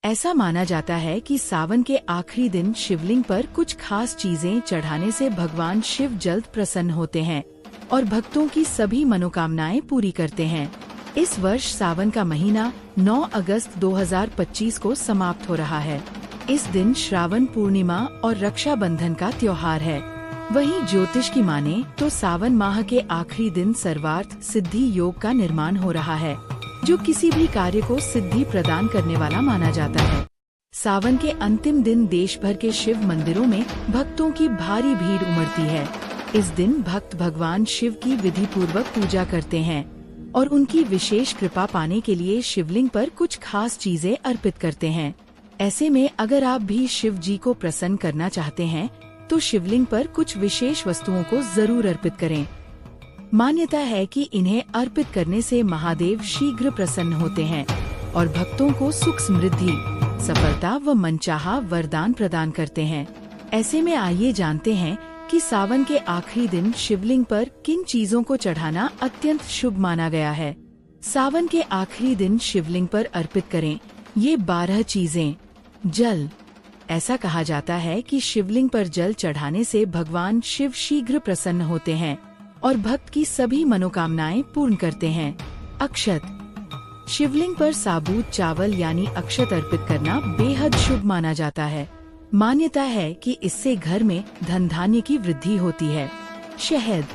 ऐसा माना जाता है कि सावन के आखिरी दिन शिवलिंग पर कुछ खास चीजें चढ़ाने से भगवान शिव जल्द प्रसन्न होते हैं और भक्तों की सभी मनोकामनाएं पूरी करते हैं। इस वर्ष सावन का महीना 9 अगस्त 2025 को समाप्त हो रहा है। इस दिन श्रावण पूर्णिमा और रक्षाबंधन का त्योहार है। वहीं ज्योतिष की माने तो सावन माह के आखिरी दिन सर्वार्थ सिद्धि योग का निर्माण हो रहा है, जो किसी भी कार्य को सिद्धि प्रदान करने वाला माना जाता है। सावन के अंतिम दिन देश भर के शिव मंदिरों में भक्तों की भारी भीड़ उमड़ती है। इस दिन भक्त भगवान शिव की विधि पूर्वक पूजा करते हैं और उनकी विशेष कृपा पाने के लिए शिवलिंग पर कुछ खास चीजें अर्पित करते हैं। ऐसे में अगर आप भी शिव जी को प्रसन्न करना चाहते हैं तो शिवलिंग पर कुछ विशेष वस्तुओं को जरूर अर्पित करें। मान्यता है कि इन्हें अर्पित करने से महादेव शीघ्र प्रसन्न होते हैं और भक्तों को सुख समृद्धि, सफलता व मनचाहा वरदान प्रदान करते हैं। ऐसे में आइए जानते हैं कि सावन के आखिरी दिन शिवलिंग पर किन चीजों को चढ़ाना अत्यंत शुभ माना गया है। सावन के आखिरी दिन शिवलिंग पर अर्पित करें ये 12 चीजें। जल। ऐसा कहा जाता है कि शिवलिंग पर जल चढ़ाने से भगवान शिव शीघ्र प्रसन्न होते हैं और भक्त की सभी मनोकामनाएं पूर्ण करते हैं। अक्षत। शिवलिंग पर साबुत चावल यानी अक्षत अर्पित करना बेहद शुभ माना जाता है। मान्यता है कि इससे घर में धन धान्य की वृद्धि होती है। शहद।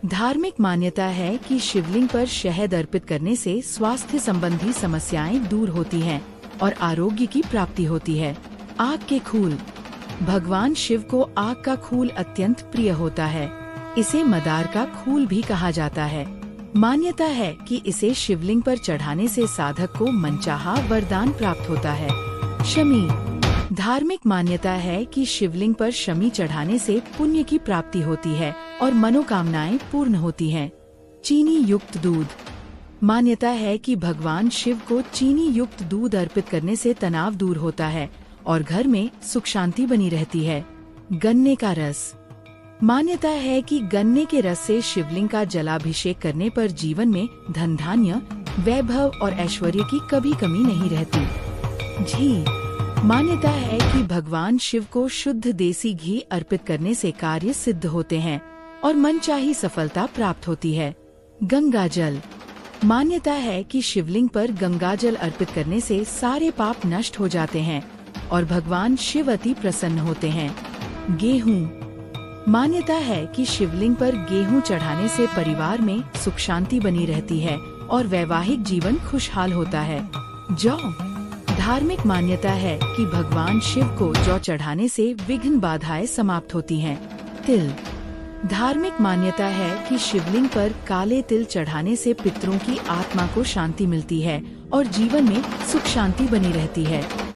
धार्मिक मान्यता है कि शिवलिंग पर शहद अर्पित करने से स्वास्थ्य संबंधी समस्याएं दूर होती हैं और आरोग्य की प्राप्ति होती है। आग के खूल। भगवान शिव को आग का खूल अत्यंत प्रिय होता है। इसे मदार का खूल भी कहा जाता है। मान्यता है कि इसे शिवलिंग पर चढ़ाने से साधक को मनचाहा वरदान प्राप्त होता है। शमी। धार्मिक मान्यता है कि शिवलिंग पर शमी चढ़ाने से पुण्य की प्राप्ति होती है और मनोकामनाएं पूर्ण होती हैं। चीनी युक्त दूध। मान्यता है कि भगवान शिव को चीनी युक्त दूध अर्पित करने से तनाव दूर होता है और घर में सुख शांति बनी रहती है। गन्ने का रस। मान्यता है कि गन्ने के रस से शिवलिंग का जलाभिषेक करने पर जीवन में धन धान्य, वैभव और ऐश्वर्य की कभी कमी नहीं रहती। घी। मान्यता है कि भगवान शिव को शुद्ध देसी घी अर्पित करने से कार्य सिद्ध होते हैं और मनचाही सफलता प्राप्त होती है। गंगा जल। मान्यता है कि शिवलिंग पर गंगा जल अर्पित करने से सारे पाप नष्ट हो जाते हैं और भगवान शिव अति प्रसन्न होते हैं। गेहूं। मान्यता है कि शिवलिंग पर गेहूं चढ़ाने से परिवार में सुख शांति बनी रहती है और वैवाहिक जीवन खुशहाल होता है। जौ। धार्मिक मान्यता है कि भगवान शिव को जौ चढ़ाने से विघ्न बाधाएं समाप्त होती हैं। तिल। धार्मिक मान्यता है कि शिवलिंग पर काले तिल चढ़ाने से पितरों की आत्मा को शांति मिलती है और जीवन में सुख शांति बनी रहती है।